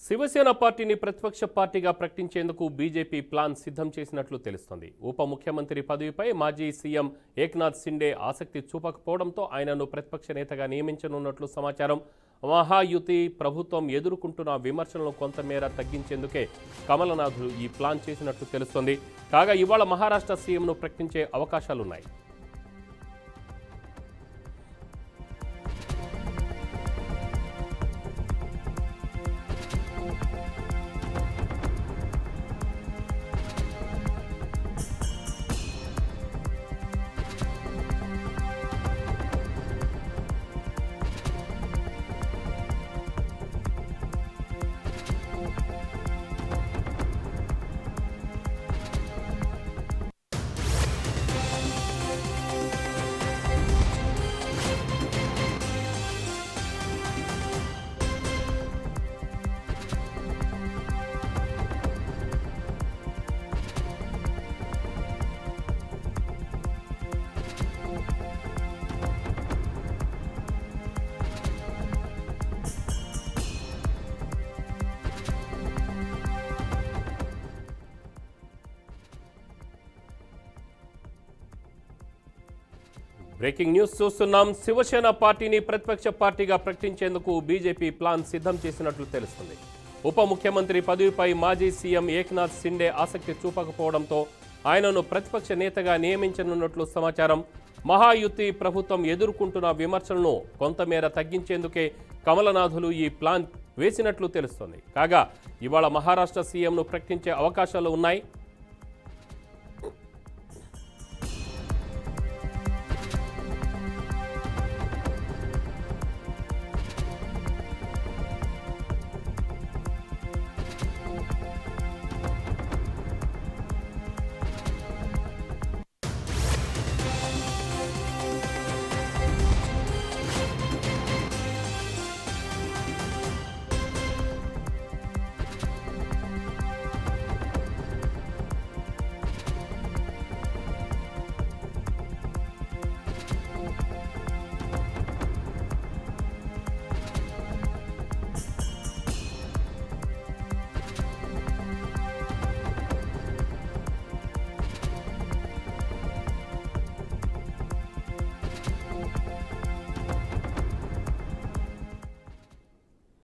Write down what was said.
శివసేన పార్టీని ప్రతిపక్ష పార్టీగా ప్రకటించేందుకు బీజేపీ ప్లాన్ సిద్ధం చేసినట్లు తెలుస్తోంది. ఉప ముఖ్యమంత్రి పదవిపై మాజీ సీఎం ఏక్నాథ్ షిండే ఆసక్తి చూపకపోవడంతో ఆయనను ప్రతిపక్ష నేతగా నియమించనున్నట్లు సమాచారం. మహాయుతి ప్రభుత్వం ఎదుర్కొంటున్న విమర్శలను కొంతమేర తగ్గించేందుకే కమలనాథులు ఈ ప్లాన్ చేసినట్లు తెలుస్తోంది. కాగా ఇవాళ మహారాష్ట్ర సీఎంను ప్రకటించే అవకాశాలున్నాయి. బ్రేకింగ్ న్యూస్ చూస్తున్నాం. శివసేన పార్టీని ప్రతిపక్ష పార్టీగా ప్రకటించేందుకు బీజేపీ ప్లాన్ సిద్ధం చేసినట్లు తెలుస్తుంది. ఉప ముఖ్యమంత్రి పదవిపై మాజీ సీఎం ఏక్నాథ్ షిండే ఆసక్తి చూపకపోవడంతో ఆయనను ప్రతిపక్ష నేతగా నియమించనున్నట్లు సమాచారం. మహాయుతి ప్రభుత్వం ఎదుర్కొంటున్న విమర్శలను కొంతమేర తగ్గించేందుకే కమలనాథులు ఈ ప్లాన్ వేసినట్లు తెలుస్తోంది. కాగా ఇవాళ మహారాష్ట్ర సీఎంను ప్రకటించే అవకాశాలు ఉన్నాయి.